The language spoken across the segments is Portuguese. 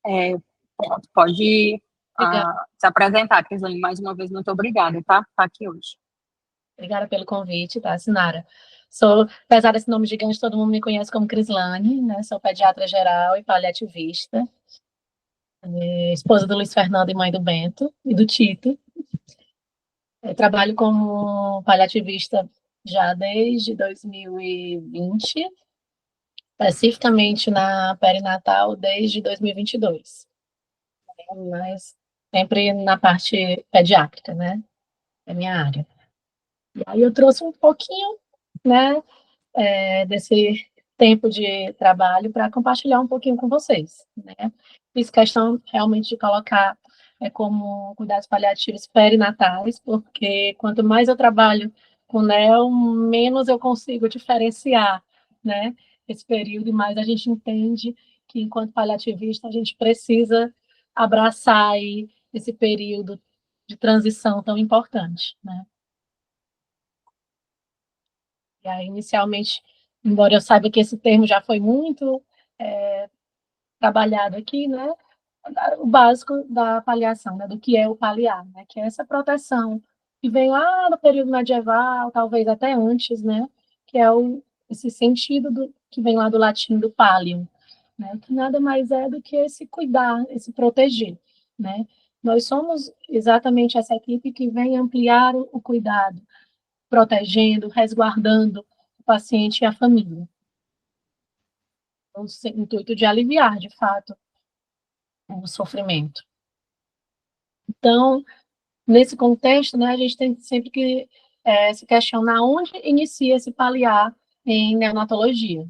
É, pronto, pode Obrigada, se apresentar, Crislane. Mais uma vez, muito obrigada, tá? Por estar aqui hoje. obrigada pelo convite, tá, Sinara? Sou, apesar desse nome gigante, todo mundo me conhece como Crislane, né? Sou pediatra geral e paliativista, esposa do Luiz Fernando e mãe do Bento e do Tito. Eu trabalho como paliativista já desde 2020, especificamente na perinatal desde 2022, mas sempre na parte pediátrica, né? É minha área. E aí eu trouxe um pouquinho, né, desse tempo de trabalho para compartilhar um pouquinho com vocês, né? Fiz questão realmente de colocar como cuidados paliativos perinatais, porque quanto mais eu trabalho com NEO, menos eu consigo diferenciar, né, esse período, e mais a gente entende que, enquanto paliativista, a gente precisa abraçar aí esse período de transição tão importante, né? E aí, inicialmente, embora eu saiba que esse termo já foi muito trabalhado aqui, né, o básico da paliação, né, do que é o paliar, né, que é essa proteção que vem lá no período medieval, talvez até antes, né, que é esse sentido que vem lá do latim do pallium, né, que nada mais é do que esse cuidar, esse proteger, né. Nós somos exatamente essa equipe que vem ampliar o cuidado, protegendo, resguardando o paciente e a família, com o intuito de aliviar, de fato, o sofrimento. Então, nesse contexto, né, a gente tem sempre que se questionar onde inicia esse paliar em neonatologia.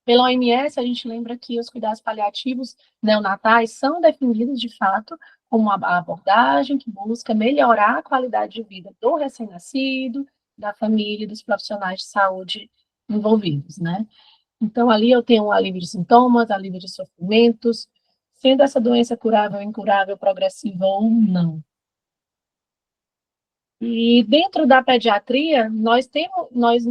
Pela OMS, a gente lembra que os cuidados paliativos neonatais são definidos, de fato, como uma abordagem que busca melhorar a qualidade de vida do recém-nascido, da família e dos profissionais de saúde envolvidos, né? Então, ali eu tenho um alívio de sintomas, alívio de sofrimentos, sendo essa doença curável, incurável, progressiva ou não. E dentro da pediatria, nós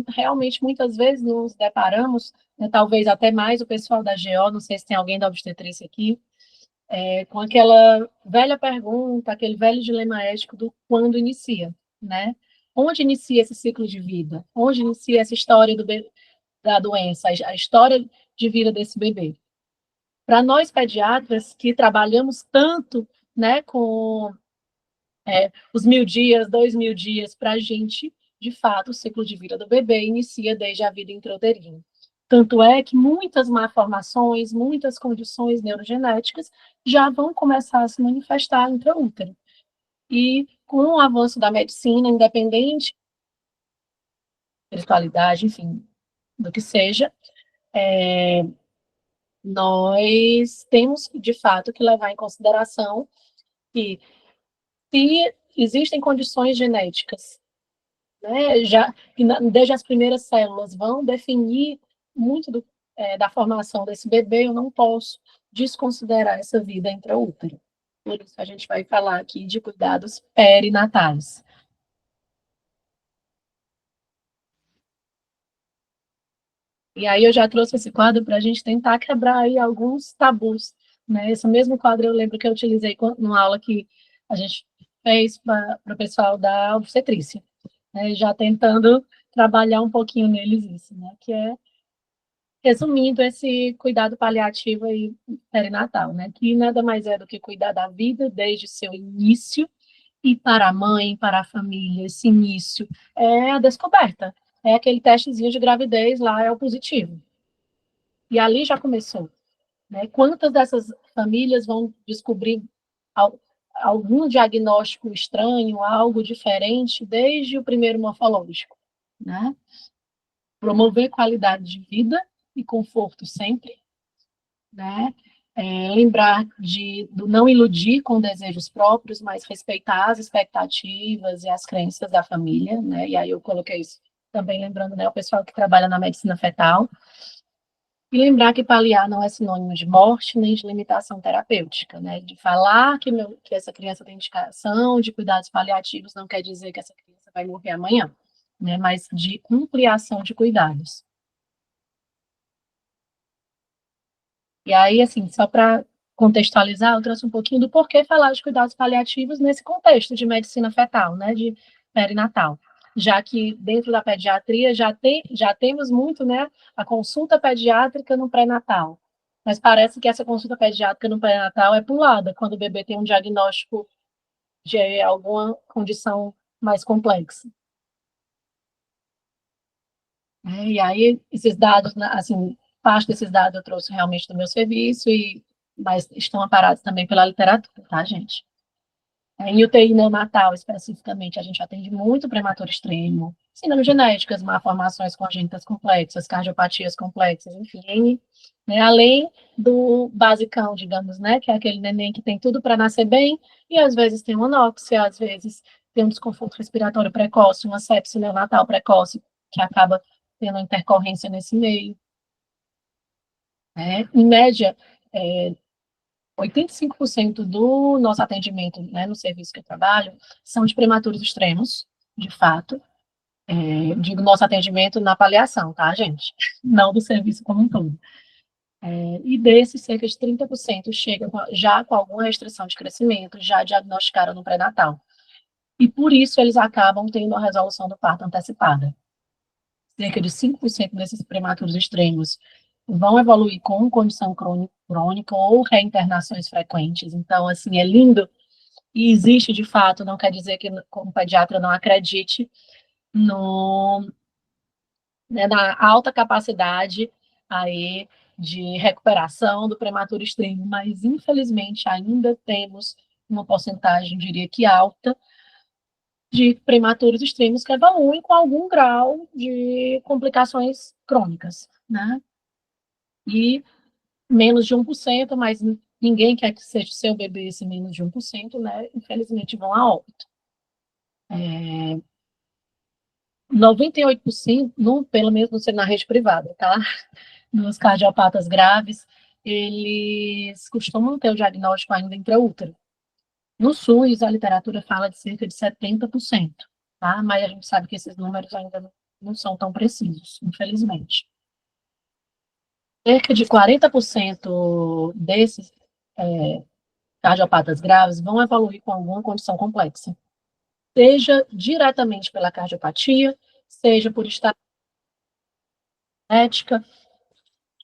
realmente muitas vezes nos deparamos, né, talvez até mais o pessoal da GO, não sei se tem alguém da obstetrícia aqui, com aquela velha pergunta, aquele velho dilema ético do quando inicia, né? Onde inicia esse ciclo de vida? Onde inicia essa história da doença, a história de vida desse bebê? Para nós pediatras que trabalhamos tanto, né, com os 1.000 dias, 2.000 dias, para a gente, de fato, o ciclo de vida do bebê inicia desde a vida intrauterina. Tanto é que muitas malformações, muitas condições neurogenéticas já vão começar a se manifestar intraútero. E com o avanço da medicina, independente da espiritualidade, enfim, do que seja, nós temos, de fato, que levar em consideração que, se existem condições genéticas, né, já, desde as primeiras células vão definir muito da formação desse bebê, eu não posso desconsiderar essa vida intraútero. Por isso a gente vai falar aqui de cuidados perinatais. E aí eu já trouxe esse quadro para a gente tentar quebrar aí alguns tabus, né? Esse mesmo quadro eu lembro que eu utilizei numa aula que a gente fez para o pessoal da obstetrícia, né? Já tentando trabalhar um pouquinho neles isso, né? Que é, resumindo, esse cuidado paliativo aí perinatal, né? Que nada mais é do que cuidar da vida desde seu início, e para a mãe, para a família, esse início é a descoberta, é aquele testezinho de gravidez lá, é o positivo. E ali já começou, né? Quantas dessas famílias vão descobrir algum diagnóstico estranho, algo diferente, desde o primeiro morfológico, né? Promover qualidade de vida e conforto sempre, né? Lembrar do não iludir com desejos próprios, mas respeitar as expectativas e as crenças da família, né? E aí eu coloquei isso também lembrando, né, o pessoal que trabalha na medicina fetal. E lembrar que paliar não é sinônimo de morte nem de limitação terapêutica, né? De falar que essa criança tem indicação de cuidados paliativos não quer dizer que essa criança vai morrer amanhã, né? Mas de ampliação de cuidados. E aí, assim, só para contextualizar, eu trouxe um pouquinho do porquê falar de cuidados paliativos nesse contexto de medicina fetal, né, de perinatal. Já que dentro da pediatria já temos muito, né, a consulta pediátrica no pré-natal. Mas parece que essa consulta pediátrica no pré-natal é pulada quando o bebê tem um diagnóstico de alguma condição mais complexa. E aí, esses dados, né, assim, parte desses dados eu trouxe realmente do meu serviço, mas estão amparados também pela literatura, tá, gente? Em UTI neonatal, especificamente, a gente atende muito prematuro extremo, síndromes genéticas, malformações congênitas complexas, cardiopatias complexas, enfim, né, além do basicão, digamos, né, que é aquele neném que tem tudo para nascer bem, e às vezes tem uma anóxia, às vezes tem um desconforto respiratório precoce, uma sepse neonatal precoce, que acaba tendo intercorrência nesse meio. Né? Em média, 85% do nosso atendimento, né, no serviço que eu trabalho, são de prematuros extremos, de fato. Digo nosso atendimento na paliação, tá, gente? Não do serviço como um todo. E desses, cerca de 30% chega já com alguma restrição de crescimento, já diagnosticaram no pré-natal. E por isso eles acabam tendo a resolução do parto antecipada. Cerca de 5% desses prematuros extremos vão evoluir com condição crônica ou reinternações frequentes. Então, assim, é lindo e existe de fato, não quer dizer que como pediatra não acredite no, né, na alta capacidade aí de recuperação do prematuro extremo, mas infelizmente ainda temos uma porcentagem, diria que alta, de prematuros extremos que evoluem com algum grau de complicações crônicas, né? E menos de 1%, mas ninguém quer que seja seu bebê esse menos de 1%, né? Infelizmente vão a óbito. 98%, no, pelo menos na rede privada, tá? Nos cardiopatas graves, eles costumam ter o diagnóstico ainda intraútero. No SUS, a literatura fala de cerca de 70%, tá? Mas a gente sabe que esses números ainda não são tão precisos, infelizmente. Cerca de 40% desses cardiopatas graves vão evoluir com alguma condição complexa, seja diretamente pela cardiopatia, seja por estética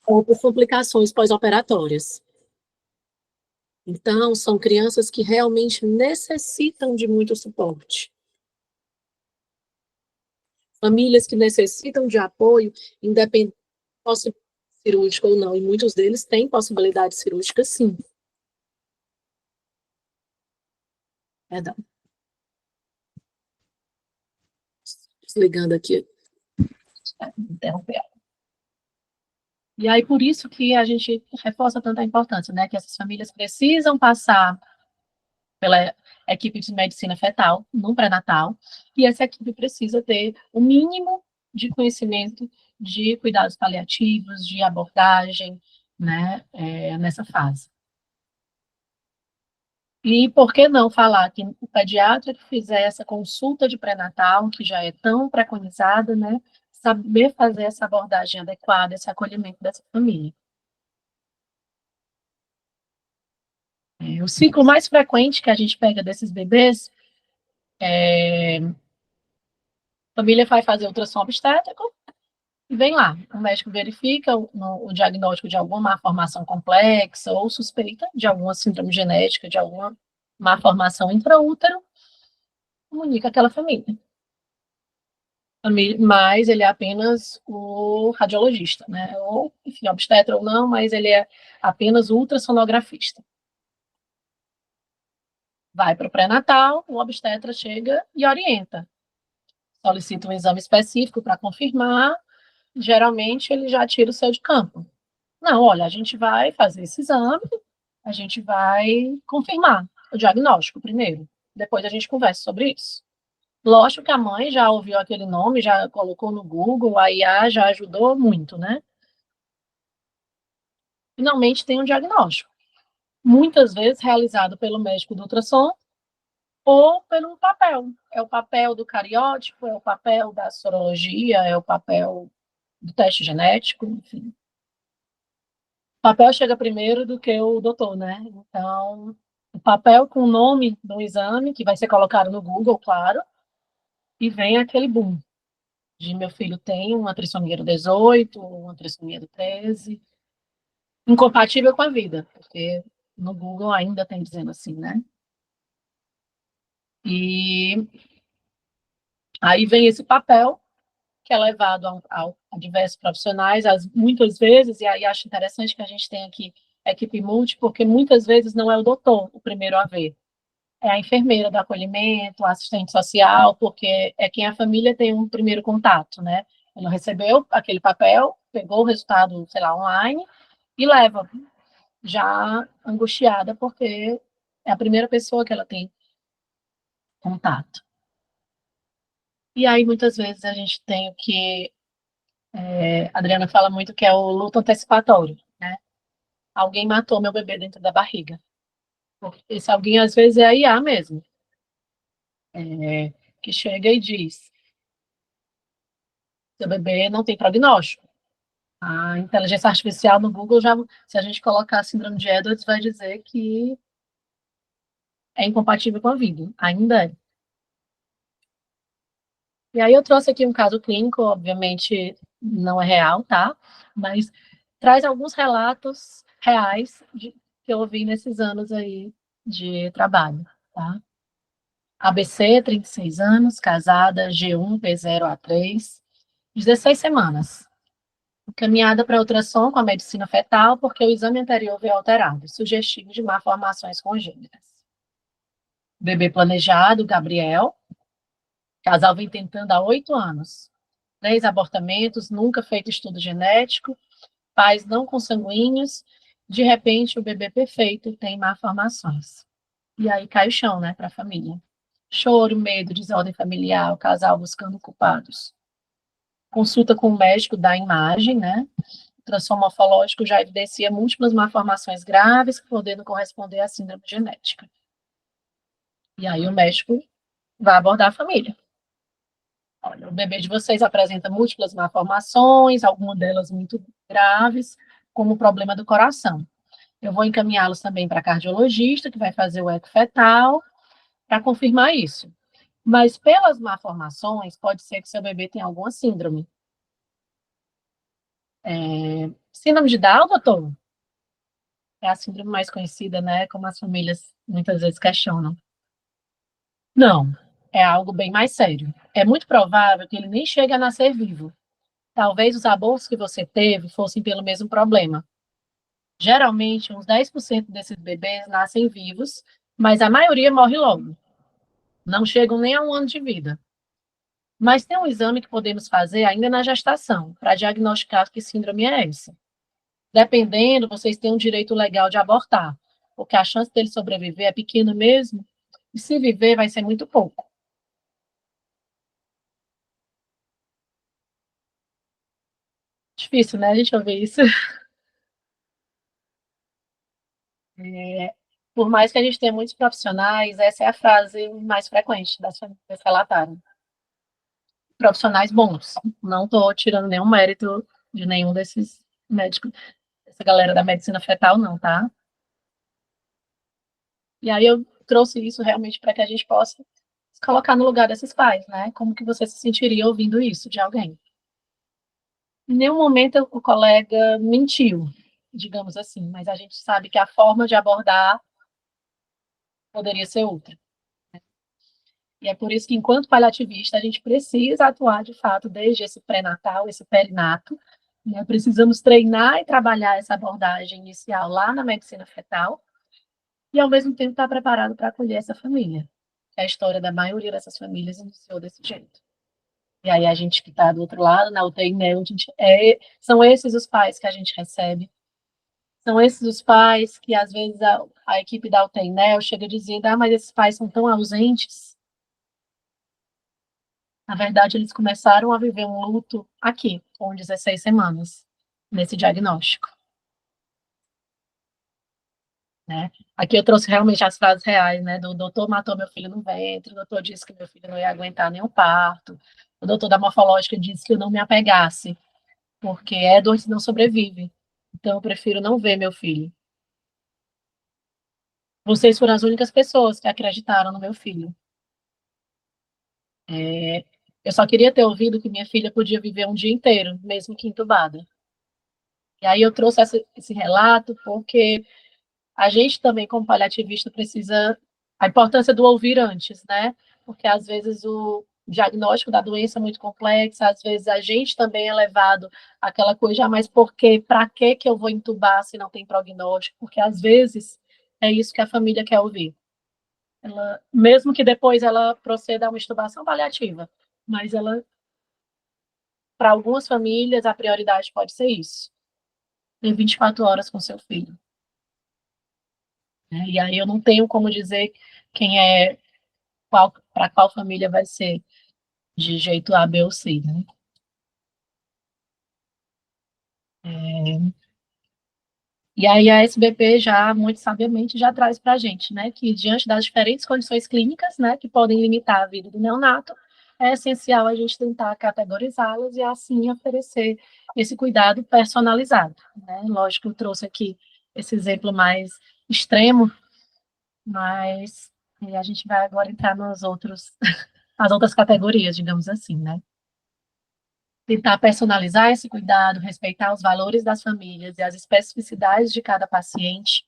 ou por complicações pós-operatórias. Então, são crianças que realmente necessitam de muito suporte. Famílias que necessitam de apoio, independente de possibilidade cirúrgica ou não, e muitos deles têm possibilidade cirúrgica, sim. Perdão. Desligando aqui. Interromper. E aí, por isso que a gente reforça tanta importância, né? Que essas famílias precisam passar pela equipe de medicina fetal no pré-natal, e essa equipe precisa ter o mínimo de conhecimento de cuidados paliativos, de abordagem, né, nessa fase. E por que não falar que o pediatra que fizer essa consulta de pré-natal, que já é tão preconizada, né, saber fazer essa abordagem adequada, esse acolhimento dessa família. O ciclo mais frequente que a gente pega desses bebês a família vai fazer ultrassom obstétrico e vem lá. O médico verifica o diagnóstico de alguma malformação complexa ou suspeita de alguma síndrome genética, de alguma malformação intraútero, comunica aquela família. Mas ele é apenas o radiologista, né? Ou, enfim, obstetra ou não, mas ele é apenas o ultrassonografista. Vai para o pré-natal, o obstetra chega e orienta. Solicita um exame específico para confirmar, geralmente ele já tira o seu de campo. Não, olha, a gente vai fazer esse exame, a gente vai confirmar o diagnóstico primeiro, depois a gente conversa sobre isso. Lógico que a mãe já ouviu aquele nome, já colocou no Google, a IA já ajudou muito, né? Finalmente tem um diagnóstico, muitas vezes realizado pelo médico do ultrassom ou pelo papel. É o papel do cariótipo, é o papel da sorologia, é o papel do teste genético, enfim. papel chega primeiro do que o doutor, né? Então, o papel com o nome do exame, que vai ser colocado no Google, claro, e vem aquele boom de meu filho tem uma trissomia do 18, uma trissomia do 13, incompatível com a vida, porque no Google ainda tem dizendo assim, né? E aí vem esse papel que é levado a diversos profissionais, muitas vezes, e aí acho interessante que a gente tenha aqui a equipe multi, porque muitas vezes não é o doutor o primeiro a ver, é a enfermeira do acolhimento, a assistente social, porque é quem a família tem um primeiro contato, né? Ela recebeu aquele papel, pegou o resultado, sei lá, online, e leva, já angustiada, porque é a primeira pessoa que ela tem contato. E aí, muitas vezes, a gente tem o que a Adriana fala muito, que é o luto antecipatório, né? Alguém matou meu bebê dentro da barriga. Esse alguém, às vezes, é a IA mesmo, que chega e diz, seu bebê não tem prognóstico. A inteligência artificial no Google, já, se a gente colocar a síndrome de Edwards, vai dizer que é incompatível com a vida. Ainda é. E aí eu trouxe aqui um caso clínico, obviamente não é real, tá? Mas traz alguns relatos reais que eu ouvi nesses anos aí de trabalho, tá? ABC, 36 anos, casada, G1, P0A3, 16 semanas. Encaminhada para ultrassom com a medicina fetal, porque o exame anterior veio alterado, sugestivo de malformações congênitas. Bebê planejado, Gabriel. Casal vem tentando há 8 anos. 3 abortamentos, nunca feito estudo genético, pais não consanguíneos. De repente, o bebê perfeito tem malformações. E aí cai o chão, né, para a família. Choro, medo, desordem familiar, o casal buscando culpados. Consulta com o médico da imagem, né? O ultrassom morfológico já evidencia múltiplas malformações graves, podendo corresponder à síndrome genética. E aí o médico vai abordar a família. Olha, o bebê de vocês apresenta múltiplas malformações, algumas delas muito graves, como o problema do coração. Eu vou encaminhá-los também para cardiologista, que vai fazer o eco fetal, para confirmar isso. Mas pelas malformações, pode ser que seu bebê tenha alguma síndrome. Síndrome de Down, doutor? É a síndrome mais conhecida, né? Como as famílias muitas vezes questionam. Não, é algo bem mais sério. É muito provável que ele nem chegue a nascer vivo. Talvez os abortos que você teve fossem pelo mesmo problema. Geralmente, uns 10% desses bebês nascem vivos, mas a maioria morre logo. Não chegam nem a um ano de vida. Mas tem um exame que podemos fazer ainda na gestação, para diagnosticar que síndrome é essa. Dependendo, vocês têm um direito legal de abortar, porque a chance dele sobreviver é pequena mesmo, e se viver vai ser muito pouco. Difícil, né, a gente ouvir isso. Por mais que a gente tenha muitos profissionais, essa é a frase mais frequente das famílias relatarem. Profissionais bons. Não estou tirando nenhum mérito de nenhum desses médicos, essa galera da medicina fetal, não, tá? E aí eu trouxe isso realmente para que a gente possa se colocar no lugar desses pais, né? Como que você se sentiria ouvindo isso de alguém? Em nenhum momento o colega mentiu, digamos assim, mas a gente sabe que a forma de abordar poderia ser outra. E é por isso que, enquanto paliativista, a gente precisa atuar, de fato, desde esse pré-natal, esse perinato, né? Precisamos treinar e trabalhar essa abordagem inicial lá na medicina fetal e, ao mesmo tempo, estar preparado para acolher essa família. A história da maioria dessas famílias iniciou desse jeito. E aí a gente que está do outro lado, na UTI, né, são esses os pais que a gente recebe, são esses os pais que, às vezes, a equipe da UTI, né, chega dizendo, mas esses pais são tão ausentes. Na verdade, eles começaram a viver um luto aqui, com 16 semanas, nesse diagnóstico. Né? Aqui eu trouxe realmente as frases reais, né? Do doutor matou meu filho no ventre, o doutor disse que meu filho não ia aguentar nem o parto, o doutor da morfológica disse que eu não me apegasse, porque Edwards não sobrevive. Então, eu prefiro não ver meu filho. Vocês foram as únicas pessoas que acreditaram no meu filho. É, eu só queria ter ouvido que minha filha podia viver um dia inteiro, mesmo que entubada. E aí eu trouxe esse relato porque a gente também, como paliativista, precisa a importância do ouvir antes, né? Porque às vezes o diagnóstico da doença é muito complexo, às vezes a gente também é levado àquela coisa, mas por quê? Para que eu vou entubar se não tem prognóstico? Porque às vezes é isso que a família quer ouvir. Ela, mesmo que depois ela proceda a uma intubação paliativa, mas ela, para algumas famílias, a prioridade pode ser isso. Ter 24 horas com seu filho. Né? E aí eu não tenho como dizer quem é, para qual família vai ser de jeito A, B ou C, né? E aí a SBP já, muito sabiamente, já traz para a gente, né, que diante das diferentes condições clínicas, né, que podem limitar a vida do neonato, é essencial a gente tentar categorizá-las e assim oferecer esse cuidado personalizado, né? Lógico, eu trouxe aqui esse exemplo mais extremo, mas a gente vai agora entrar nos outros, as outras categorias, digamos assim, né? Tentar personalizar esse cuidado, respeitar os valores das famílias e as especificidades de cada paciente,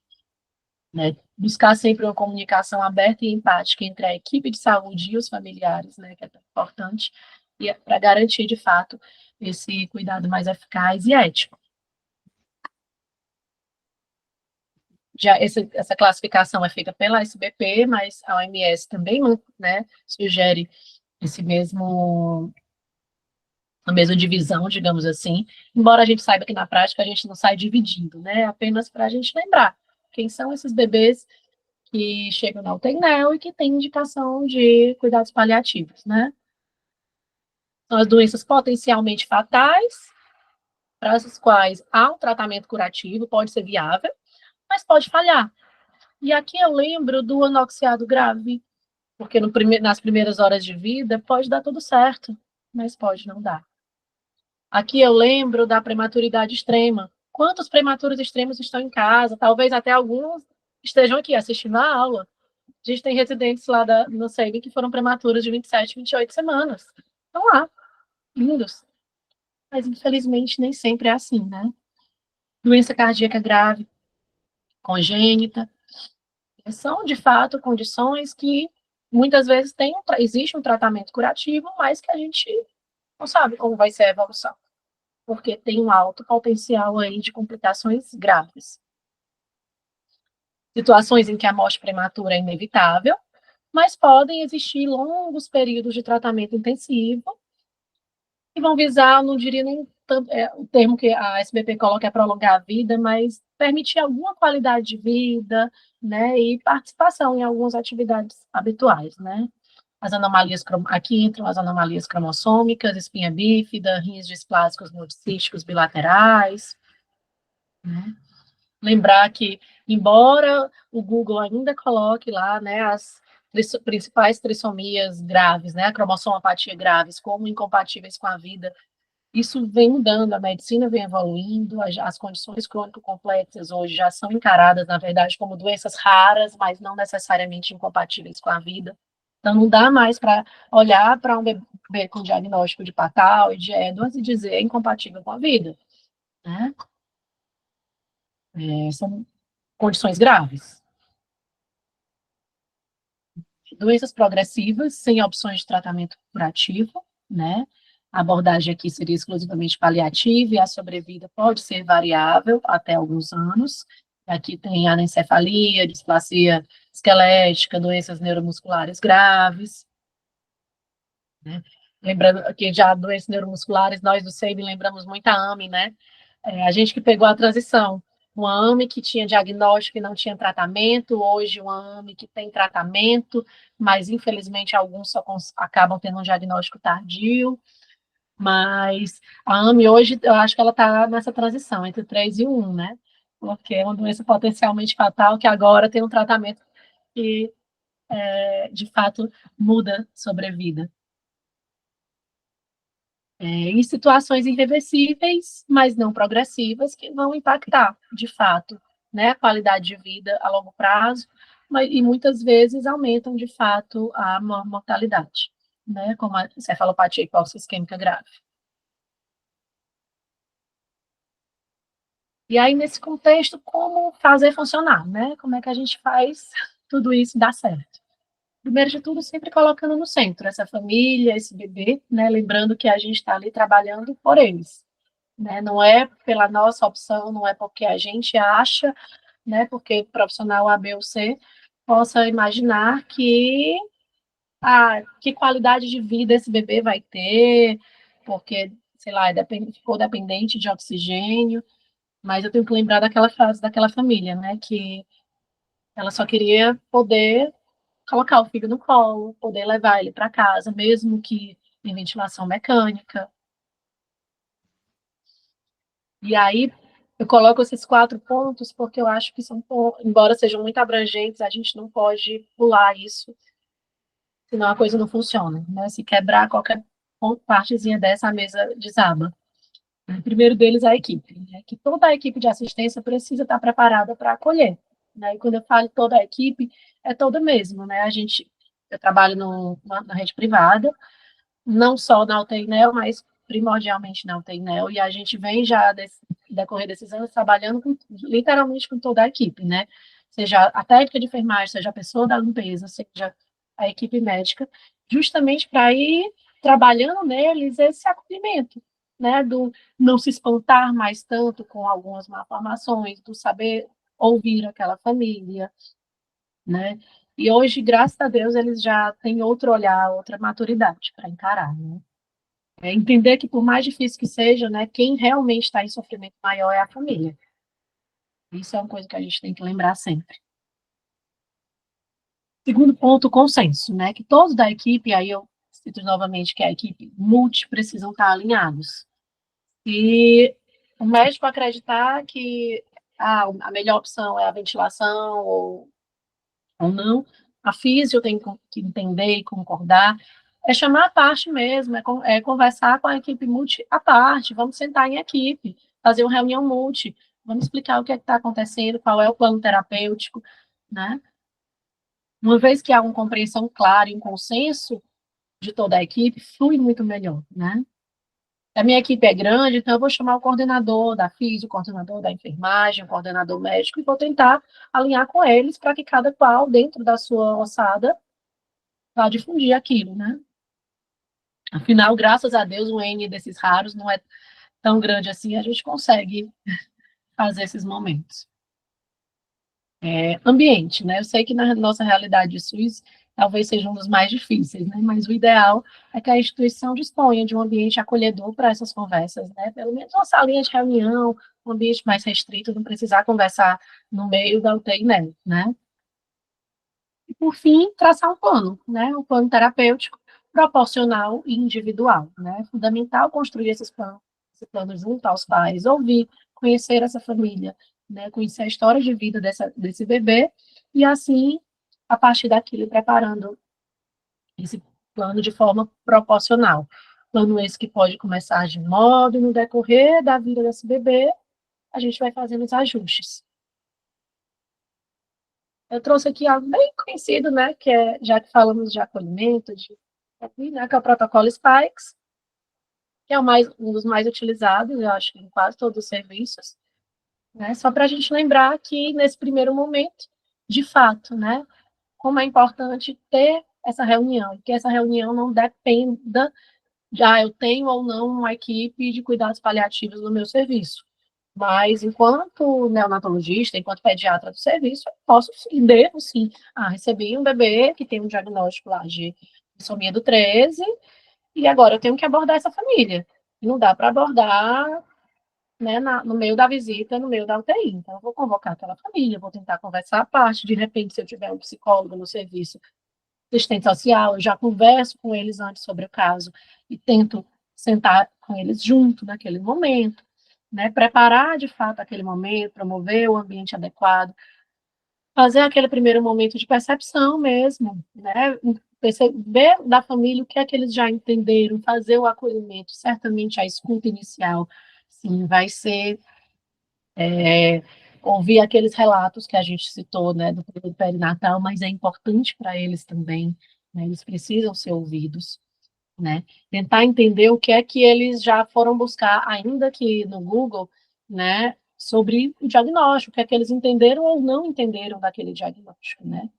né? Buscar sempre uma comunicação aberta e empática entre a equipe de saúde e os familiares, né? Que é tão importante, e para garantir, de fato, esse cuidado mais eficaz e ético. Já essa classificação é feita pela SBP, mas a OMS também, né, sugere esse mesmo a mesma divisão, digamos assim, embora a gente saiba que na prática a gente não sai dividindo, né? Apenas para a gente lembrar quem são esses bebês que chegam na UTI-NEO e que têm indicação de cuidados paliativos, né? São as doenças potencialmente fatais, para as quais há um tratamento curativo, pode ser viável, mas pode falhar. E aqui eu lembro do anoxiado grave, porque nas primeiras horas de vida pode dar tudo certo, mas pode não dar. Aqui eu lembro da prematuridade extrema. Quantos prematuros extremos estão em casa? Talvez até alguns estejam aqui assistindo a aula. A gente tem residentes lá no SEIB que foram prematuros de 27, 28 semanas. Estão lá, lindos. Mas, infelizmente, nem sempre é assim, né? Doença cardíaca grave, congênita, são, de fato, condições que muitas vezes existe um tratamento curativo, mas que a gente não sabe como vai ser a evolução, porque tem um alto potencial aí de complicações graves. Situações em que a morte prematura é inevitável, mas podem existir longos períodos de tratamento intensivo que vão visar, não diria nem tanto, o termo que a SBP coloca é prolongar a vida, mas permitir alguma qualidade de vida, né, e participação em algumas atividades habituais, né. As anomalias, aqui entram as anomalias cromossômicas, espinha bífida, rins displásicos multicísticos bilaterais, né. Lembrar que, embora o Google ainda coloque lá, né, as principais trissomias graves, né, a cromossomopatia graves, como incompatíveis com a vida, isso vem mudando, a medicina vem evoluindo, as condições crônico-complexas hoje já são encaradas, na verdade, como doenças raras, mas não necessariamente incompatíveis com a vida. Então, não dá mais para olhar para um bebê com diagnóstico de Patal e de Edwards e dizer é incompatível com a vida, né? São condições graves. Doenças progressivas, sem opções de tratamento curativo, né? A abordagem aqui seria exclusivamente paliativa e a sobrevida pode ser variável até alguns anos. Aqui tem anencefalia, displasia esquelética, doenças neuromusculares graves, né? Lembrando que já doenças neuromusculares, nós do SEIB lembramos muito a AME, né? A gente que pegou a transição, uma AME que tinha diagnóstico e não tinha tratamento, hoje uma AME que tem tratamento, mas infelizmente alguns só acabam tendo um diagnóstico tardio, mas a AME hoje, eu acho que ela está nessa transição entre o 3 e o 1, né? Porque é uma doença potencialmente fatal que agora tem um tratamento que, de fato, muda sobrevida. em situações irreversíveis, mas não progressivas, que vão impactar, de fato, né, a qualidade de vida a longo prazo, e muitas vezes aumentam, de fato, a mortalidade, né, como a cefalopatia hipoxia-isquêmica grave. E aí, nesse contexto, como fazer funcionar, né? Como é que a gente faz tudo isso dar certo? Primeiro de tudo, sempre colocando no centro essa família, esse bebê, né? Lembrando que a gente está ali trabalhando por eles, né? Não é pela nossa opção, não é porque a gente acha, né? Porque o profissional A, B ou C possa imaginar que qualidade de vida esse bebê vai ter, porque, sei lá, ficou dependente de oxigênio, mas eu tenho que lembrar daquela frase daquela família, né? Que ela só queria poder colocar o filho no colo, poder levar ele para casa, mesmo que em ventilação mecânica. E aí eu coloco esses 4 pontos porque eu acho que são, embora sejam muito abrangentes, a gente não pode pular isso, senão a coisa não funciona, né? Se quebrar qualquer partezinha dessa, a mesa desaba. O primeiro deles é a equipe, né? Que toda a equipe de assistência precisa estar preparada para acolher, né? E quando eu falo toda a equipe, é toda mesmo, né? Eu trabalho na rede privada, não só na UTI-NEO, mas primordialmente na UTI-NEO, e a gente vem já decorrer desses anos trabalhando literalmente com toda a equipe, né? Seja a técnica de enfermagem, seja a pessoa da limpeza, seja a equipe médica, justamente para ir trabalhando neles esse acolhimento, né? Do não se espantar mais tanto com algumas malformações, do saber ouvir aquela família, né? E hoje, graças a Deus, eles já têm outro olhar, outra maturidade para encarar, né? Entender que, por mais difícil que seja, né, quem realmente está em sofrimento maior é a família. Isso é uma coisa que a gente tem que lembrar sempre. Segundo ponto, o consenso, né? Que todos da equipe, aí eu cito novamente que a equipe multi precisam estar alinhados. E o médico acreditar que a melhor opção é a ventilação ou não, a físio tem que entender e concordar, é chamar a parte mesmo, é conversar com a equipe multi à parte, vamos sentar em equipe, fazer uma reunião multi, vamos explicar o que é está acontecendo, qual é o plano terapêutico, né? Uma vez que há uma compreensão clara e um consenso de toda a equipe, flui muito melhor, né? A minha equipe é grande, então eu vou chamar o coordenador da físio, o coordenador da enfermagem, o coordenador médico, e vou tentar alinhar com eles para que cada qual, dentro da sua ossada, vá difundir aquilo, né? Afinal, graças a Deus, o N desses raros não é tão grande assim, a gente consegue fazer esses momentos. Ambiente, né? Eu sei que na nossa realidade de SUS talvez seja um dos mais difíceis, né? Mas o ideal é que a instituição disponha de um ambiente acolhedor para essas conversas, né? Pelo menos uma salinha de reunião, um ambiente mais restrito, não precisar conversar no meio da UTI, né? E, por fim, traçar um plano, né? Um plano terapêutico proporcional e individual, né? É fundamental construir esse plano junto aos pais, ouvir, conhecer essa família, né? Conhecer a história de vida desse bebê e, assim, a partir daquilo, preparando esse plano de forma proporcional. Plano esse que pode começar de modo e no decorrer da vida desse bebê, a gente vai fazendo os ajustes. Eu trouxe aqui algo bem conhecido, né, que já que falamos de acolhimento, né, que é o protocolo Spikes, que é um dos mais utilizados, eu acho, em quase todos os serviços, né, só para a gente lembrar que, nesse primeiro momento, de fato, né, como é importante ter essa reunião, que essa reunião não dependa de, eu tenho ou não uma equipe de cuidados paliativos no meu serviço. Mas, enquanto neonatologista, enquanto pediatra do serviço, eu posso sim, devo sim. Recebi um bebê que tem um diagnóstico lá de trissomia do 13, e agora eu tenho que abordar essa família. E não dá para abordar, né, no meio da visita, no meio da UTI. Então, eu vou convocar aquela família, vou tentar conversar à parte. De repente, se eu tiver um psicólogo no serviço, assistente social, eu já converso com eles antes sobre o caso e tento sentar com eles junto naquele momento, né? Preparar de fato aquele momento, promover o ambiente adequado, fazer aquele primeiro momento de percepção mesmo, né? perceber da família o que é que eles já entenderam, fazer o acolhimento, certamente a escuta inicial, sim, vai ser ouvir aqueles relatos que a gente citou, né, do período perinatal, mas é importante para eles também, né, eles precisam ser ouvidos, né, tentar entender o que é que eles já foram buscar, ainda que no Google, né, sobre o diagnóstico, o que é que eles entenderam ou não entenderam daquele diagnóstico, né,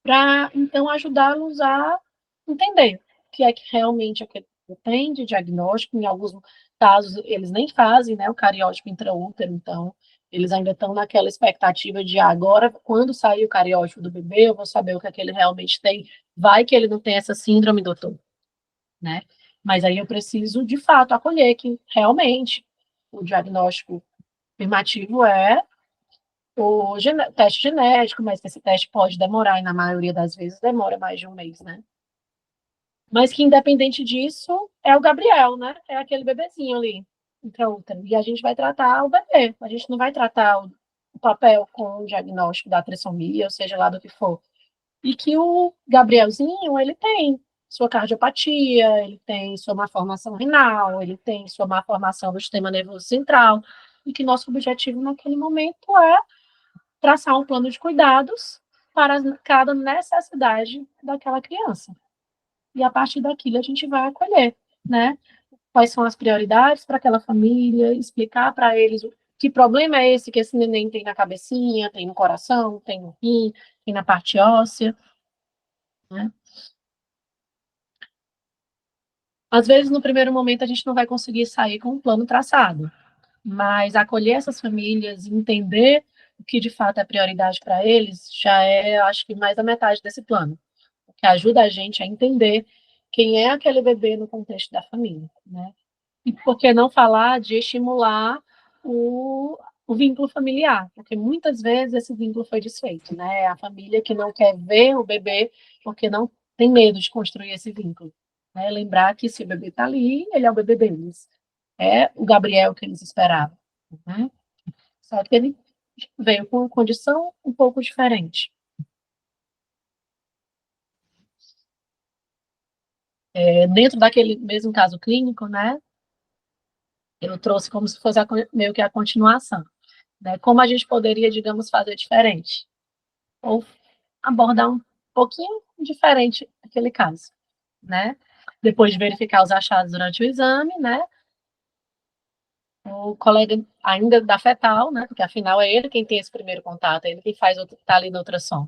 para então ajudá-los a entender o que é que realmente aquele tem de diagnóstico. Em alguns casos eles nem fazem, né, o cariótipo intraútero, então eles ainda estão naquela expectativa de agora, quando sair o cariótipo do bebê, eu vou saber o que é que ele realmente tem. Vai que ele não tem essa síndrome, doutor, né? Mas aí eu preciso, de fato, acolher que realmente o diagnóstico afirmativo é o teste genético, mas que esse teste pode demorar, e na maioria das vezes demora mais de um mês, né? Mas que, independente disso, é o Gabriel, né? É aquele bebezinho ali, intraútero. E a gente vai tratar o bebê. A gente não vai tratar o papel com o diagnóstico da trissomia, ou seja lá do que for. E que o Gabrielzinho, ele tem sua cardiopatia, ele tem sua malformação renal, ele tem sua malformação do sistema nervoso central, e que nosso objetivo naquele momento é traçar um plano de cuidados para cada necessidade daquela criança. E a partir daquilo a gente vai acolher, né? Quais são as prioridades para aquela família, explicar para eles que problema é esse que esse neném tem na cabecinha, tem no coração, tem no rim, tem na parte óssea, né? Às vezes, no primeiro momento, a gente não vai conseguir sair com um plano traçado, mas acolher essas famílias, entender o que de fato é prioridade para eles, já é, acho que, mais da metade desse plano, que ajuda a gente a entender quem é aquele bebê no contexto da família, né? E por que não falar de estimular o vínculo familiar? Porque muitas vezes esse vínculo foi desfeito, né? A família que não quer ver o bebê porque não tem medo de construir esse vínculo. Né? Lembrar que se o bebê está ali, ele é o bebê deles. É o Gabriel que eles esperavam. Né? Só que ele veio com uma condição um pouco diferente. Dentro daquele mesmo caso clínico, né? Eu trouxe como se fosse meio que a continuação. Né? Como a gente poderia, digamos, fazer diferente? Ou abordar um pouquinho diferente aquele caso, né? Depois de verificar os achados durante o exame, né? O colega ainda da fetal, né? Porque afinal é ele quem tem esse primeiro contato, é ele quem faz o tá ali no ultrassom,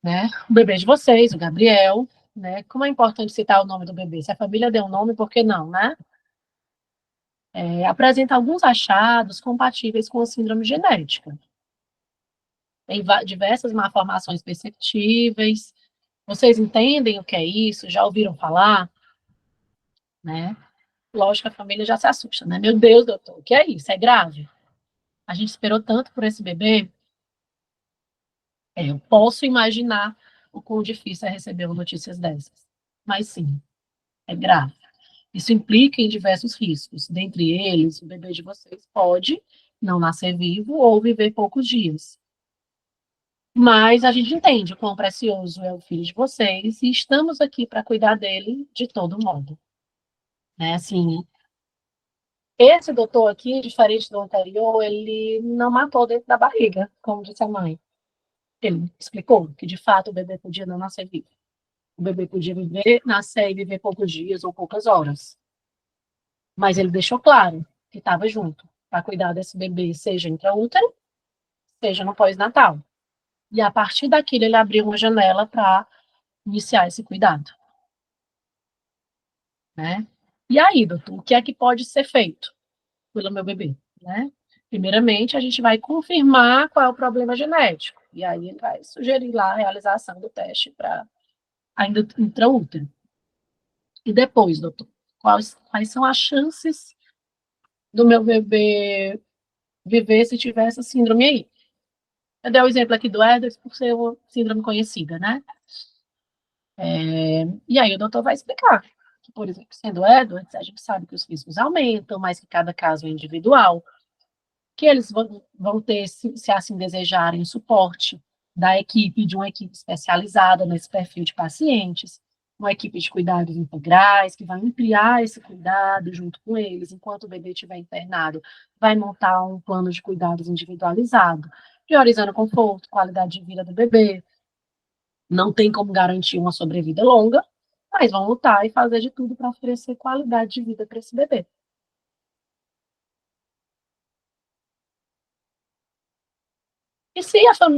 né? O bebê de vocês, o Gabriel, né? Como é importante citar o nome do bebê? Se a família deu um nome, por que não, né? Apresenta alguns achados compatíveis com a síndrome genética. Tem diversas malformações perceptíveis. Vocês entendem o que é isso? Já ouviram falar? Né? Lógico que a família já se assusta, né? Meu Deus, doutor, o que é isso? É grave? A gente esperou tanto por esse bebê. Eu posso imaginar o quão difícil é receber notícias dessas. Mas sim, é grave. Isso implica em diversos riscos. Dentre eles, o bebê de vocês pode não nascer vivo ou viver poucos dias. Mas a gente entende o quão precioso é o filho de vocês e estamos aqui para cuidar dele de todo modo. Né? Assim, esse doutor aqui, diferente do anterior, ele não matou dentro da barriga, como disse a mãe. Ele explicou que, de fato, o bebê podia não nascer vivo. O bebê podia viver, nascer e viver poucos dias ou poucas horas. Mas ele deixou claro que estava junto para cuidar desse bebê, seja intraútero, seja no pós-natal. E a partir daquilo, ele abriu uma janela para iniciar esse cuidado. Né? E aí, doutor, o que é que pode ser feito pelo meu bebê? Né? Primeiramente, a gente vai confirmar qual é o problema genético. E aí ele vai sugerir lá a realização do teste para ainda intraútero. E depois, doutor, quais são as chances do meu bebê viver se tiver essa síndrome aí? Eu dei o exemplo aqui do Edwards por ser uma síndrome conhecida, né? E aí o doutor vai explicar que, por exemplo, sendo Edwards, a gente sabe que os riscos aumentam, mas que cada caso é individual, que eles vão ter, se assim desejarem, suporte, da equipe, de uma equipe especializada nesse perfil de pacientes, uma equipe de cuidados integrais, que vai ampliar esse cuidado junto com eles, enquanto o bebê estiver internado, vai montar um plano de cuidados individualizado, priorizando conforto, qualidade de vida do bebê. Não tem como garantir uma sobrevida longa, mas vão lutar e fazer de tudo para oferecer qualidade de vida para esse bebê.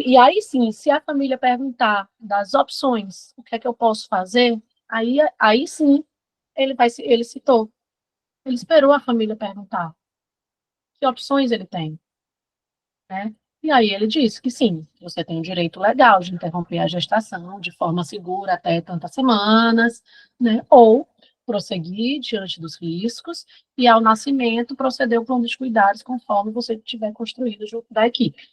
E aí sim, se a família perguntar das opções, o que é que eu posso fazer, aí sim ele citou. Ele esperou a família perguntar que opções ele tem, né? E aí ele disse que sim, você tem o direito legal de interromper a gestação de forma segura até tantas semanas, né? Ou prosseguir diante dos riscos e, ao nascimento, proceder ao plano de cuidados conforme você tiver construído junto da equipe.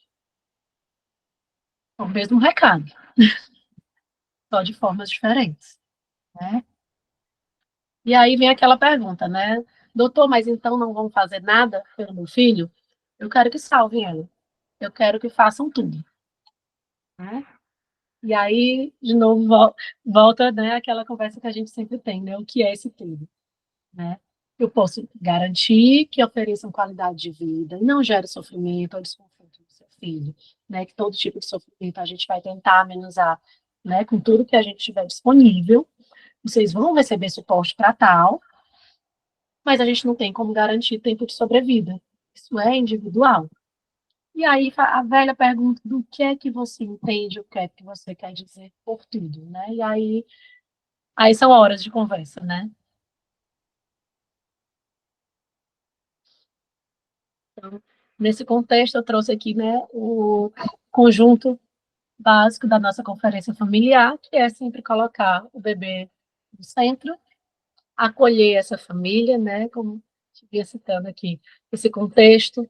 O mesmo recado, só de formas diferentes, né? E aí vem aquela pergunta, né? Doutor, mas então não vão fazer nada pelo meu filho? Eu quero que salvem ele. Eu quero que façam tudo, né? E aí, de novo, volta, né, aquela conversa que a gente sempre tem, né? O que é esse tudo, né? Eu posso garantir que ofereçam qualidade de vida e não gere sofrimento ou desconforto do seu filho, né? Que todo tipo de sofrimento a gente vai tentar amenizar, né? Com tudo que a gente tiver disponível. Vocês vão receber suporte para tal, mas a gente não tem como garantir tempo de sobrevida. Isso é individual. E aí a velha pergunta do que é que você entende, o que é que você quer dizer por tudo, né? E aí são horas de conversa, né? Então, nesse contexto, eu trouxe aqui, né, o conjunto básico da nossa conferência familiar, que é sempre colocar o bebê no centro, acolher essa família, né, como estive citando aqui, esse contexto,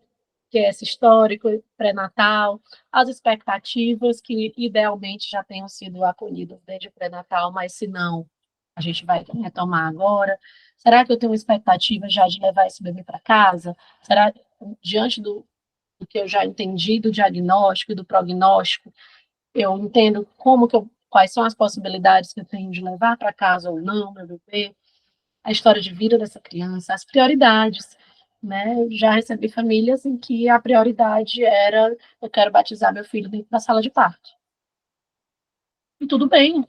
que é esse histórico pré-natal, as expectativas que idealmente já tenham sido acolhidas desde o pré-natal, mas se não, a gente vai retomar agora. Será que eu tenho uma expectativa já de levar esse bebê para casa? Será, diante do que eu já entendi do diagnóstico e do prognóstico, eu entendo quais são as possibilidades que eu tenho de levar para casa ou não meu bebê, a história de vida dessa criança, as prioridades, né? Já recebi famílias em que a prioridade era eu quero batizar meu filho dentro da sala de parto. E tudo bem.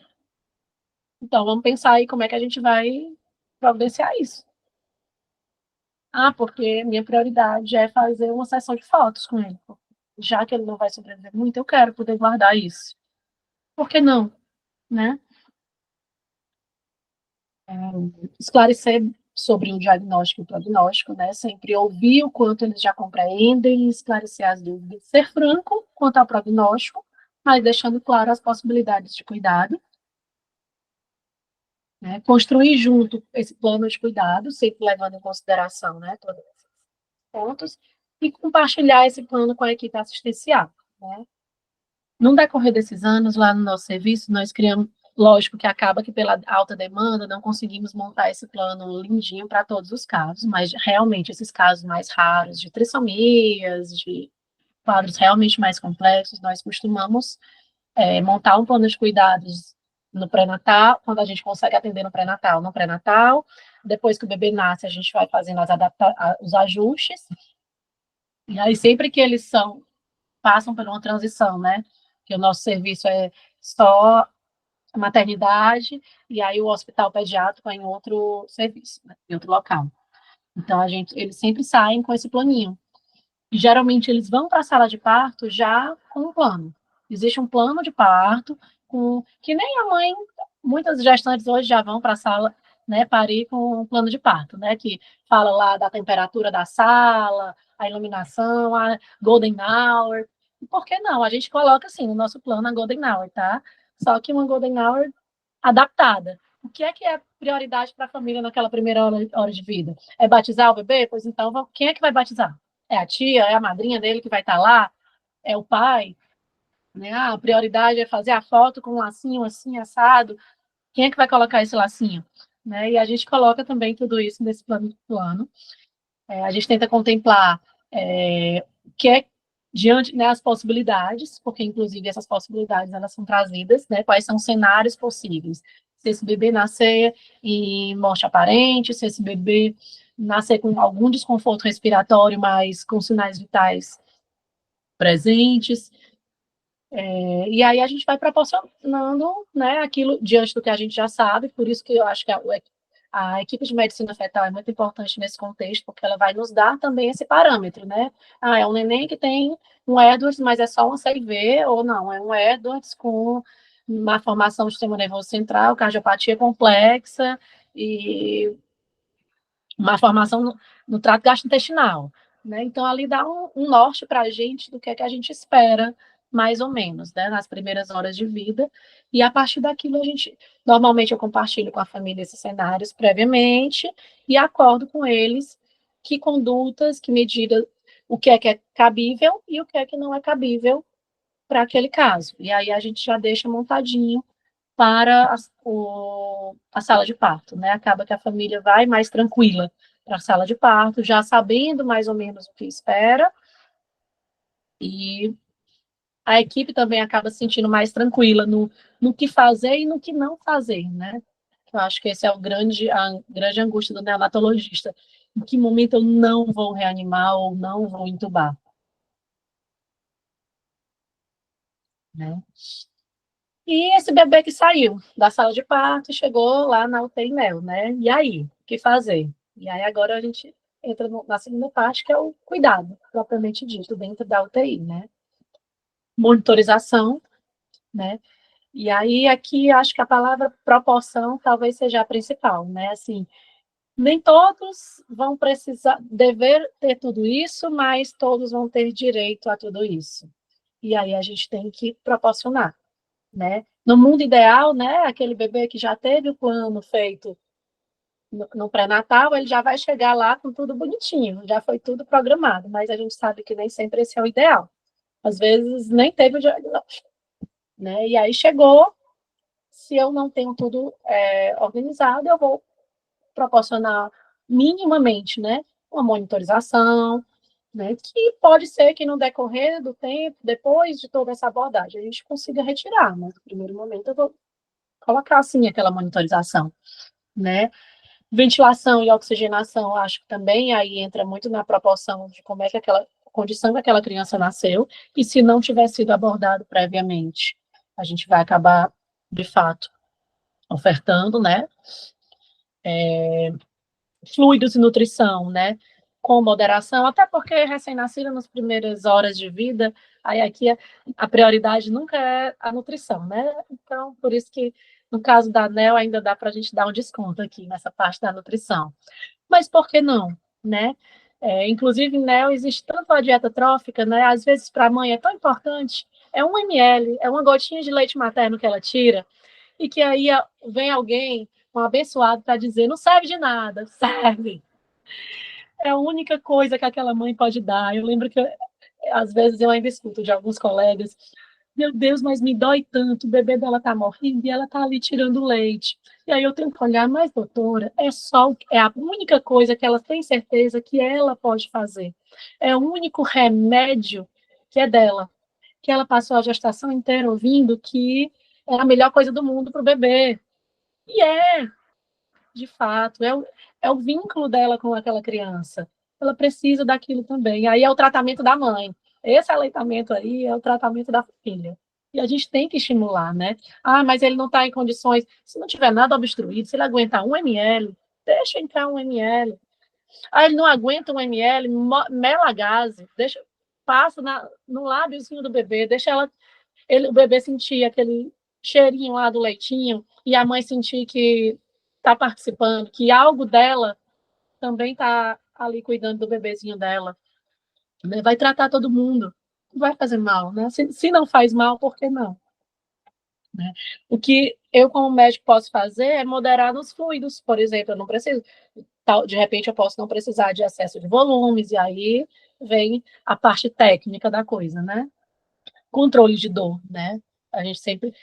Então vamos pensar aí como é que a gente vai providenciar isso. Ah, porque minha prioridade é fazer uma sessão de fotos com ele. Já que ele não vai sobreviver muito, eu quero poder guardar isso. Por que não, né? Esclarecer sobre o diagnóstico e o prognóstico, né? Sempre ouvir o quanto eles já compreendem, esclarecer as dúvidas, ser franco quanto ao prognóstico, mas deixando claro as possibilidades de cuidado, né? Construir junto esse plano de cuidado, sempre levando em consideração, né, todos esses pontos, e compartilhar esse plano com a equipe assistencial, né? No decorrer desses anos, lá no nosso serviço, nós criamos, lógico que acaba que pela alta demanda não conseguimos montar esse plano lindinho para todos os casos, mas realmente esses casos mais raros, de trissomias, de quadros realmente mais complexos, nós costumamos montar um plano de cuidados no pré-natal, quando a gente consegue atender no pré-natal, depois que o bebê nasce, a gente vai fazendo os ajustes, e aí sempre que eles passam por uma transição, né? Que o nosso serviço é só maternidade e aí o hospital pediátrico é em outro serviço, né? Em outro local. Então eles sempre saem com esse planinho. E geralmente eles vão para a sala de parto já com um plano. Existe um plano de parto com que nem a mãe, muitas gestantes hoje já vão para a sala, né, parir com um plano de parto, né, que fala lá da temperatura da sala, a iluminação, a golden hour. E por que não? A gente coloca assim no nosso plano a golden hour, tá? Só que uma golden hour adaptada. O que é prioridade para a família naquela primeira hora de vida? É batizar o bebê? Pois então, quem é que vai batizar? É a tia, é a madrinha dele que vai estar lá, é o pai, né? Ah, a prioridade é fazer a foto com um lacinho assim, assado. Quem é que vai colocar esse lacinho? Né? E a gente coloca também tudo isso nesse plano. A gente tenta contemplar o que é diante, né, as possibilidades, porque inclusive essas possibilidades elas são trazidas, né, quais são os cenários possíveis. Se esse bebê nascer em morte aparente, se esse bebê nascer com algum desconforto respiratório, mas com sinais vitais presentes, e aí a gente vai proporcionando, né, aquilo diante do que a gente já sabe, por isso que eu acho que a equipe de medicina fetal é muito importante nesse contexto, porque ela vai nos dar também esse parâmetro, né? Ah, é um neném que tem um Edwards, mas é só um HIV, ou não, é um Edwards com uma formação do sistema nervoso central, cardiopatia complexa e uma formação no trato gastrointestinal, né? Então, ali dá um norte para a gente do que é que a gente espera, mais ou menos, né? Nas primeiras horas de vida, e a partir daquilo normalmente eu compartilho com a família esses cenários previamente e acordo com eles que condutas, que medidas, o que é cabível e o que é que não é cabível para aquele caso. E aí a gente já deixa montadinho para a sala de parto, né? Acaba que a família vai mais tranquila para a sala de parto, já sabendo mais ou menos o que espera, e a equipe também acaba se sentindo mais tranquila no que fazer e no que não fazer, né? Eu acho que esse é a grande angústia do neonatologista. Em que momento eu não vou reanimar ou não vou entubar, né? E esse bebê que saiu da sala de parto chegou lá na UTI Neo, né? E aí, o que fazer? E aí agora a gente entra na segunda parte, que é o cuidado, propriamente dito, dentro da UTI, né? Monitorização, né? E aí aqui acho que a palavra proporção talvez seja a principal, né? Assim, nem todos vão precisar, dever ter tudo isso, mas todos vão ter direito a tudo isso. E aí a gente tem que proporcionar, né? No mundo ideal, né, aquele bebê que já teve o plano feito no pré-natal, ele já vai chegar lá com tudo bonitinho, já foi tudo programado, mas a gente sabe que nem sempre esse é o ideal. Às vezes nem teve o diagnóstico, né? E aí chegou, se eu não tenho tudo organizado, eu vou proporcionar minimamente, né, uma monitorização, né, que pode ser que no decorrer do tempo, depois de toda essa abordagem, a gente consiga retirar, mas no primeiro momento eu vou colocar assim aquela monitorização, né? Ventilação e oxigenação, acho que também aí entra muito na proporção de como é que aquela condição daquela criança nasceu, e se não tiver sido abordado previamente, a gente vai acabar, de fato, ofertando, né? Fluidos e nutrição, né? Com moderação, até porque recém-nascido nas primeiras horas de vida, aí aqui a prioridade nunca é a nutrição, né? Então, por isso que no caso da NEL ainda dá para a gente dar um desconto aqui nessa parte da nutrição. Mas por que não, né? Inclusive, em NEL existe tanto a dieta trófica, né? Às vezes para a mãe é tão importante, é 1 ml, é uma gotinha de leite materno que ela tira, e que aí vem alguém, um abençoado, para dizer, não serve de nada, serve. É a única coisa que aquela mãe pode dar. Eu lembro que, às vezes, eu ainda escuto de alguns colegas, meu Deus, mas me dói tanto, o bebê dela está morrendo e ela está ali tirando leite. E aí eu tenho que olhar, mas doutora, é a única coisa que ela tem certeza que ela pode fazer. É o único remédio que é dela, que ela passou a gestação inteira ouvindo que é a melhor coisa do mundo para o bebê. E de fato, é o vínculo dela com aquela criança. Ela precisa daquilo também. Aí é o tratamento da mãe. Esse aleitamento aí é o tratamento da filha. E a gente tem que estimular, né? Ah, mas ele não está em condições. Se não tiver nada obstruído, se ele aguentar 1 ml, deixa entrar 1 ml. Ah, ele não aguenta 1 ml, mela gase, passa no lábiozinho do bebê, deixa o bebê sentir aquele cheirinho lá do leitinho e a mãe sentir que está participando, que algo dela também está ali cuidando do bebezinho dela, né? Vai tratar todo mundo, não vai fazer mal, né? Se não faz mal, por que não? Né? O que eu, como médico, posso fazer é moderar nos fluidos, por exemplo, eu não preciso, de repente eu posso não precisar de excesso de volumes, e aí vem a parte técnica da coisa, né? Controle de dor, né? A gente sempre,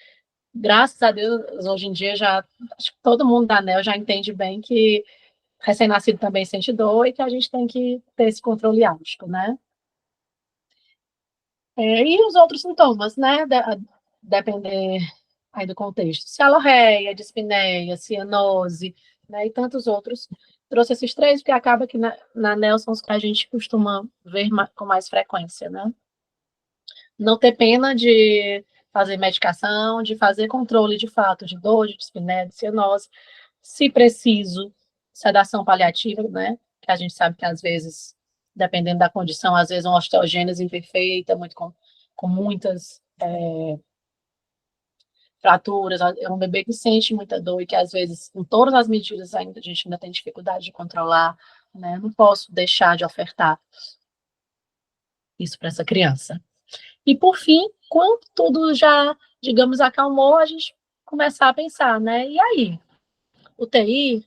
graças a Deus, hoje em dia acho que todo mundo da ANEL já entende bem que recém-nascido também sente dor e que a gente tem que ter esse controle áustico, né? E os outros sintomas, né? Depender aí do contexto. Cialorreia, dispneia, cianose, né? E tantos outros. Trouxe esses três, porque acaba que na NEL são os que a gente costuma ver com mais frequência, né? Não ter pena de fazer medicação, de fazer controle de fato de dor, de dispneia, de cianose. Se preciso, sedação paliativa, né? Que a gente sabe que às vezes, dependendo da condição, às vezes uma osteogênese imperfeita, muito com muitas fraturas, é um bebê que sente muita dor e que às vezes, com todas as medidas ainda, a gente ainda tem dificuldade de controlar, né? Não posso deixar de ofertar isso para essa criança. E por fim, quando tudo já, digamos, acalmou, a gente começar a pensar, né? E aí? UTI,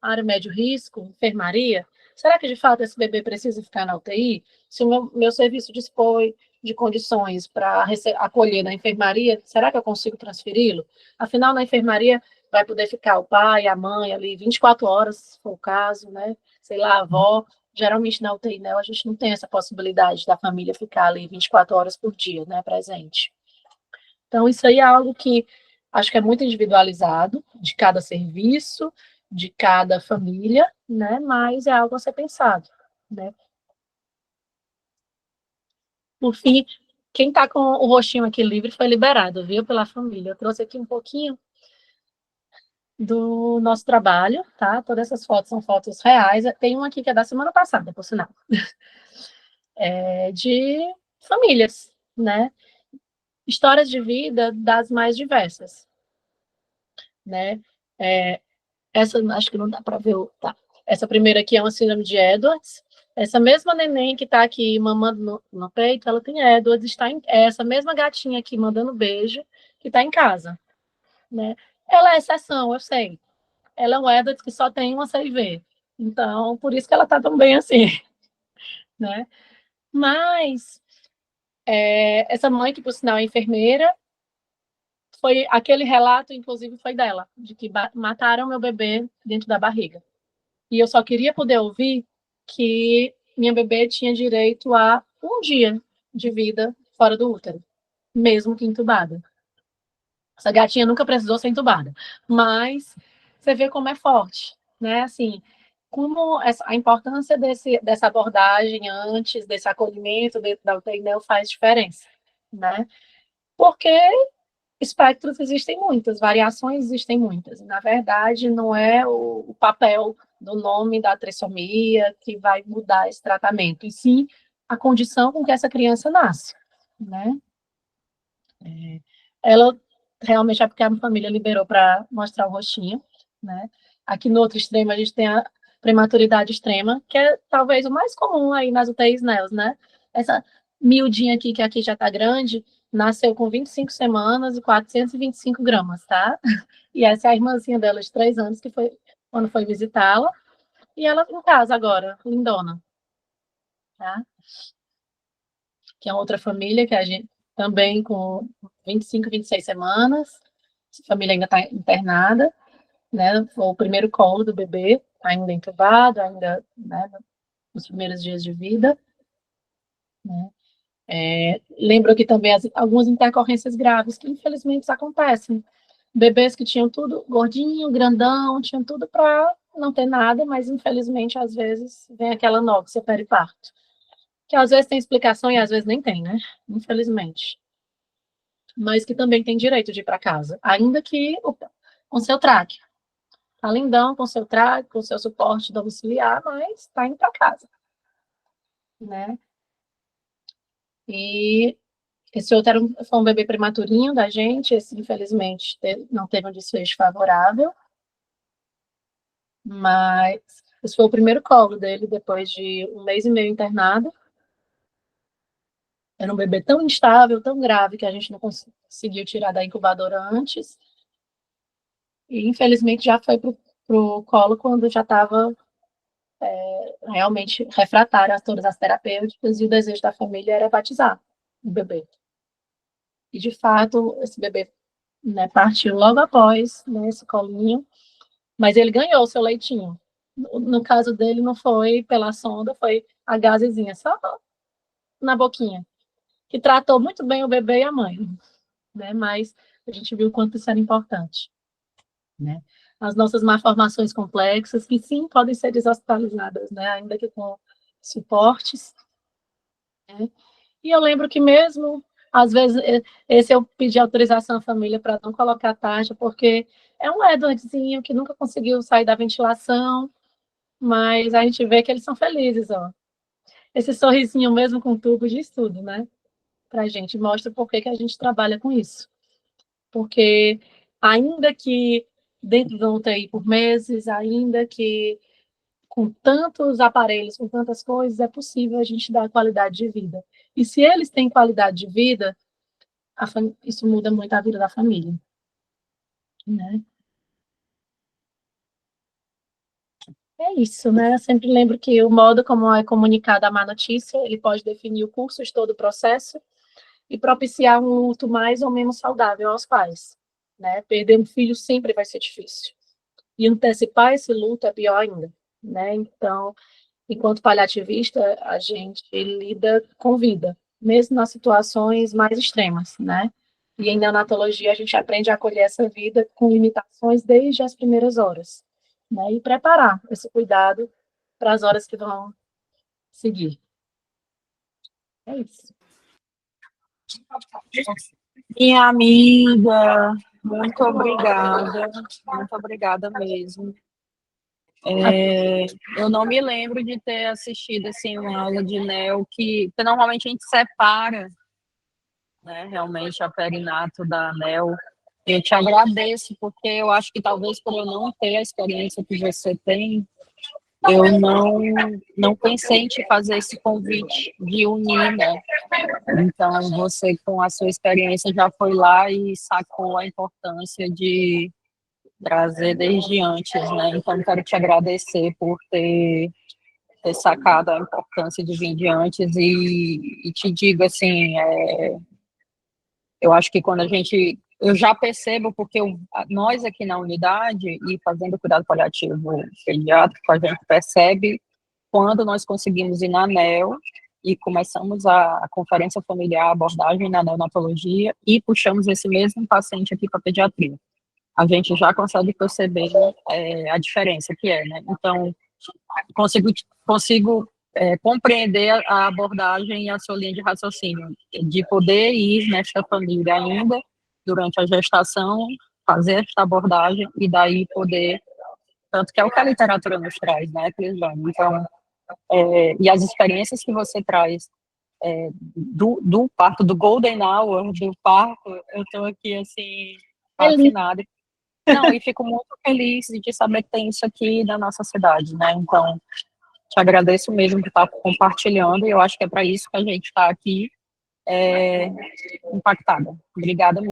área médio risco, enfermaria? Será que de fato esse bebê precisa ficar na UTI? Se o meu serviço dispõe de condições para acolher na enfermaria, será que eu consigo transferi-lo? Afinal, na enfermaria vai poder ficar o pai, a mãe ali 24 horas, se for o caso, né? Sei lá, a avó. Geralmente na UTI, né, a gente não tem essa possibilidade da família ficar ali 24 horas por dia, né, presente. Então, isso aí é algo que acho que é muito individualizado, de cada serviço, de cada família, né? Mas é algo a ser pensado, né? Por fim, quem está com o rostinho aqui livre foi liberado, viu, pela família. Eu trouxe aqui um pouquinho do nosso trabalho, tá? Todas essas fotos são fotos reais. Tem uma aqui que é da semana passada, por sinal. De famílias, né? Histórias de vida das mais diversas, né? Essa acho que não dá para ver. Tá. Essa primeira aqui é uma síndrome de Edwards. Essa mesma neném que está aqui mamando no peito, ela tem Edwards, é essa mesma gatinha aqui mandando beijo, que está em casa. Né? Ela é exceção, eu sei. Ela é um Edwards que só tem uma HIV. Então, por isso que ela está tão bem assim. Né? Mas, essa mãe, que por sinal é enfermeira, foi aquele relato, inclusive, foi dela, de que mataram meu bebê dentro da barriga. E eu só queria poder ouvir que minha bebê tinha direito a um dia de vida fora do útero, mesmo que entubada. Essa gatinha nunca precisou ser entubada, mas você vê como é forte, né? Assim, como a importância dessa abordagem antes, desse acolhimento dentro da UTI faz diferença, né? Porque espectros existem muitas, variações existem muitas. Na verdade, não é o papel do nome da trissomia que vai mudar esse tratamento, e sim a condição com que essa criança nasce, né? Ela realmente é porque a família liberou para mostrar o rostinho, né? Aqui no outro extremo a gente tem a prematuridade extrema, que é talvez o mais comum aí nas UTIs NEOs, né? Essa miudinha aqui, que aqui já está grande, nasceu com 25 semanas e 425 gramas, tá? E essa é a irmãzinha dela de 3 anos, que foi quando foi visitá-la, e ela em casa agora, lindona, tá? Que é outra família que a gente também com 25, 26 semanas, a família ainda está internada, né? Foi o primeiro colo do bebê, ainda entubado, ainda, né, nos primeiros dias de vida, né? Lembro aqui também algumas intercorrências graves que infelizmente acontecem. Bebês que tinham tudo gordinho, grandão, tinham tudo para não ter nada, mas infelizmente às vezes vem aquela nóxia periparto, que às vezes tem explicação e às vezes nem tem, né? Infelizmente. Mas que também tem direito de ir para casa, ainda que com seu traque. Tá lindão com seu traque, com seu suporte domiciliar, mas está indo para casa, né? E esse outro foi um bebê prematurinho da gente, esse infelizmente não teve um desfecho favorável, mas esse foi o primeiro colo dele depois de 1 mês e meio internado. Era um bebê tão instável, tão grave, que a gente não conseguiu tirar da incubadora antes. E infelizmente já foi para o colo quando já estava realmente refratário a todas as terapêuticas, e o desejo da família era batizar o bebê. E de fato, esse bebê, né, partiu logo após, né, esse colinho, mas ele ganhou o seu leitinho. No caso dele, não foi pela sonda, foi a gazezinha, só na boquinha. que tratou muito bem o bebê e a mãe, né? Mas a gente viu o quanto isso era importante, né? As nossas malformações complexas, que sim, podem ser deshospitalizadas, né? Ainda que com suportes, né? E eu lembro que mesmo, às vezes, esse eu pedi autorização à família para não colocar tarja, porque é um Edwardzinho que nunca conseguiu sair da ventilação, mas a gente vê que eles são felizes, ó. Esse sorrisinho mesmo com tubo diz tudo, né? Pra gente, mostra por que a gente trabalha com isso. Porque ainda que dentro da UTI por meses, ainda que com tantos aparelhos, com tantas coisas, é possível a gente dar qualidade de vida. E se eles têm qualidade de vida, isso muda muito a vida da família, né? É isso, né? Eu sempre lembro que o modo como é comunicada a má notícia, ele pode definir o curso de todo o processo e propiciar um luto mais ou menos saudável aos pais, né? Perder um filho sempre vai ser difícil. E antecipar esse luto é pior ainda, né? Então, enquanto paliativista, a gente lida com vida, mesmo nas situações mais extremas, né? E em neonatologia a gente aprende a acolher essa vida com limitações desde as primeiras horas, né? E preparar esse cuidado para as horas que vão seguir. É isso. Minha amiga, muito obrigada mesmo. Eu não me lembro de ter assistido assim uma aula de neo que normalmente a gente separa, né, realmente a perinato da neo. Eu te agradeço porque eu acho que talvez por eu não ter a experiência que você tem, eu não pensei em te fazer esse convite de unir, né? Então você com a sua experiência já foi lá e sacou a importância de trazer desde antes, né? Então quero te agradecer por ter sacado a importância de vir de antes e te digo assim, eu acho que quando eu já percebo, porque nós aqui na unidade e fazendo cuidado paliativo pediátrico, a gente percebe quando nós conseguimos ir na ANEL e começamos a conferência familiar, a abordagem na neonatologia e puxamos esse mesmo paciente aqui para pediatria. A gente já consegue perceber a diferença que é, né? Então, consigo compreender a abordagem e a sua linha de raciocínio, de poder ir nesta família ainda durante a gestação, fazer esta abordagem e daí poder, tanto que é o que a literatura nos traz, né, Crislane? Então, e as experiências que você traz do parto, do Golden Hour, do parto, eu estou aqui, assim, fascinada. Não, e fico muito feliz de saber que tem isso aqui na nossa cidade, né? Então, te agradeço mesmo por estar compartilhando, e eu acho que é para isso que a gente está aqui impactada. Obrigada mesmo.